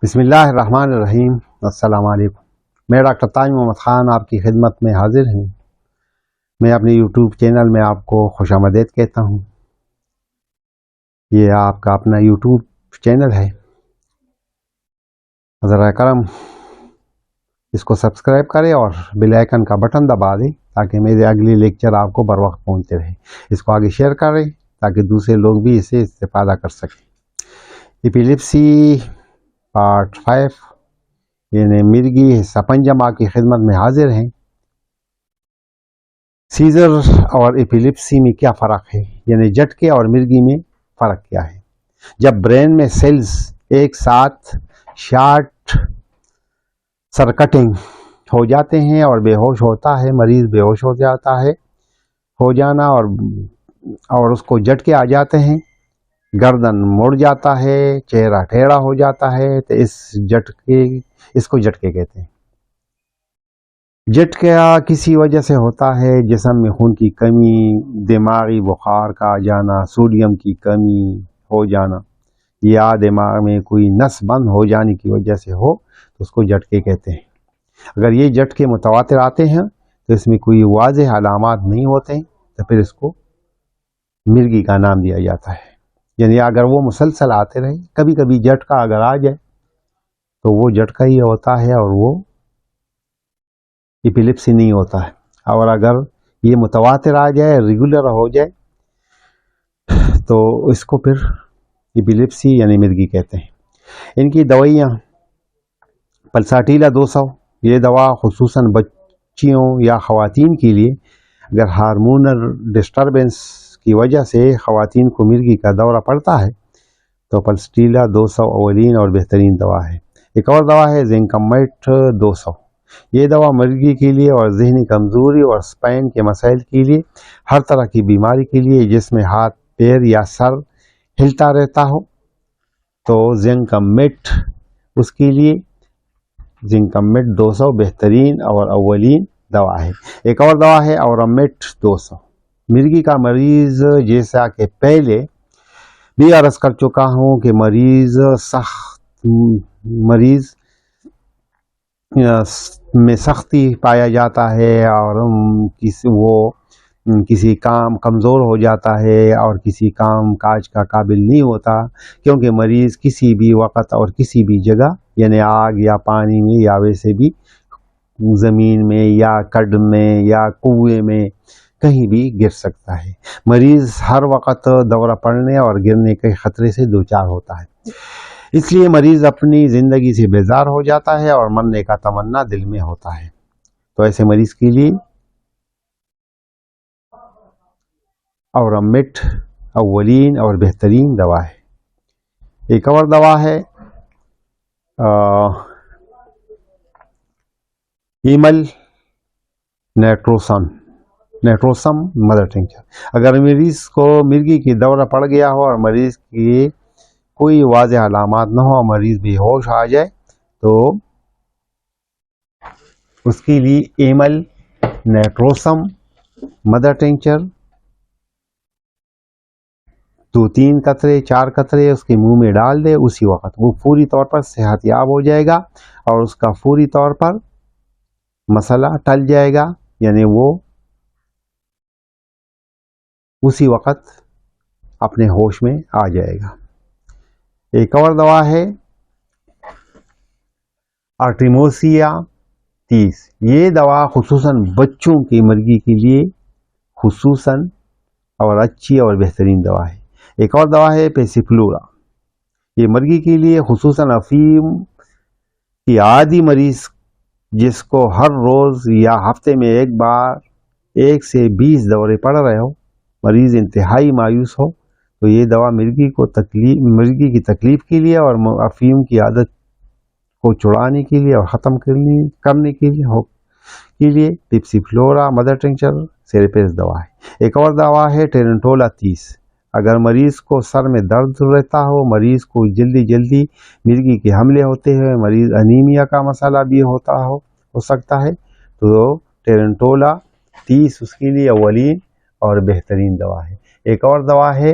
بسم اللہ الرحمن الرحیم۔ السلام علیکم۔ میں ڈاکٹر تاج محمد خان آپ کی خدمت میں حاضر ہوں۔ میں اپنے یوٹیوب چینل میں آپ کو خوش آمدید کہتا ہوں۔ یہ آپ کا اپنا یوٹیوب چینل ہے، ذرا کرم اس کو سبسکرائب کریں اور بیل آئیکن کا بٹن دبا دیں تاکہ میرے اگلی لیکچر آپ کو بر وقت پہنچتے رہے۔ اس کو آگے شیئر کریں تاکہ دوسرے لوگ بھی اسے استفادہ کر سکیں۔ ایپیلیپسی پارٹ 5 یعنی مرگی حصہ پنجم آپ کی خدمت میں حاضر ہیں۔ سیزر اور ایپیلیپسی میں کیا فرق ہے، یعنی جھٹکے اور مرگی میں فرق کیا ہے؟ جب برین میں سیلز ایک ساتھ شارٹ سرکٹنگ ہو جاتے ہیں اور بے ہوش ہوتا ہے، مریض بے ہوش ہو جاتا ہے، ہو جانا اور اس کو جھٹکے آ جاتے ہیں، گردن مڑ جاتا ہے، چہرہ ٹیڑھا ہو جاتا ہے، تو اس کو جھٹکے کہتے ہیں۔ جھٹکا کسی وجہ سے ہوتا ہے، جسم میں خون کی کمی، دماغی بخار کا آ جانا، سوڈیم کی کمی ہو جانا، یا دماغ میں کوئی نس بند ہو جانے کی وجہ سے ہو تو اس کو جھٹکے کہتے ہیں۔ اگر یہ جھٹکے متواتر آتے ہیں تو اس میں کوئی واضح علامات نہیں ہوتے تو پھر اس کو مرگی کا نام دیا جاتا ہے۔ یعنی اگر وہ مسلسل آتے رہے، کبھی کبھی جھٹکا اگر آ جائے تو وہ جھٹکا ہی ہوتا ہے اور وہ ایپیلیپسی نہیں ہوتا ہے۔ اور اگر یہ متواتر آ جائے، ریگولر ہو جائے، تو اس کو پھر ایپیلیپسی یعنی مرگی کہتے ہیں۔ ان کی دوائیاں پلساٹیلا 200، یہ دوا خصوصاً بچیوں یا خواتین کے لیے اگر ہارمونل ڈسٹربنس کی وجہ سے خواتین کو مرگی کا دورہ پڑتا ہے تو پلساٹیلا 200 اولین اور بہترین دوا ہے۔ ایک اور دوا ہے زنکمیٹ 200، یہ دوا مرگی کے لیے اور ذہنی کمزوری اور اسپائن کے مسائل کے لیے، ہر طرح کی بیماری کے لیے جس میں ہاتھ پیر یا سر ہلتا رہتا ہو تو زنکمیٹ اس کے لیے زنکمیٹ 200 بہترین اور اولین دوا ہے۔ ایک اور دوا ہے اورمیٹ 200۔ مرگی کا مریض، جیسا کہ پہلے بھی عرض کر چکا ہوں کہ مریض میں سختی پایا جاتا ہے اور وہ کسی کام کمزور ہو جاتا ہے اور کسی کام کاج کا قابل نہیں ہوتا، کیونکہ مریض کسی بھی وقت اور کسی بھی جگہ، یعنی آگ یا پانی میں یا ویسے بھی زمین میں یا کڈ میں یا کنویں میں کہیں بھی گر سکتا ہے۔ مریض ہر وقت دورہ پڑنے اور گرنے کے خطرے سے دوچار ہوتا ہے، اس لیے مریض اپنی زندگی سے بیزار ہو جاتا ہے اور مرنے کا تمنا دل میں ہوتا ہے۔ تو ایسے مریض کے لیے اورمیٹ اولین اور بہترین دوا ہے۔ ایک اور دوا ہے ایمل نیٹروسم مدر ٹنکچر۔ اگر مریض کو مرگی کی دورہ پڑ گیا ہو اور مریض کی کوئی واضح علامات نہ ہو، مریض بے ہوش آ جائے تو اس کے لیے ایمل نیٹروسم مدر ٹنکچر 2-3 قطرے 4 قطرے اس کے منہ میں ڈال دے، اسی وقت وہ پوری طور پر صحت یاب ہو جائے گا اور اس کا فوری طور پر مسئلہ ٹل جائے گا، یعنی وہ اسی وقت اپنے ہوش میں آ جائے گا۔ ایک اور دوا ہے آرٹیموسیا 30، یہ دوا خصوصاً بچوں کی مرگی کے لیے خصوصاً اور اچھی اور بہترین دوا ہے۔ ایک اور دوا ہے پیسیفلورا، یہ مرگی کے لیے خصوصاً افیم کی عادی مریض جس کو ہر روز یا ہفتے میں ایک بار 1 سے 20 دورے پڑ رہے ہو، مریض انتہائی مایوس ہو، تو یہ دوا مرگی کی تکلیف کے لیے اور افیم کی عادت کو چھڑانے کے لیے اور ختم کرنے کے لیے پیسیفلورا مدر ٹنکچر سیریپیس دوا ہے۔ ایک اور دوا ہے ٹیرنٹولا 30، اگر مریض کو سر میں درد رہتا ہو، مریض کو جلدی مرگی کے حملے ہوتے ہیں، مریض انیمیا کا مسئلہ بھی ہو سکتا ہے، تو ٹیرنٹولا 30 اس کے لیے اولین اور بہترین دوا ہے۔ ایک اور دوا ہے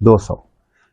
200।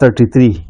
R33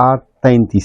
R33,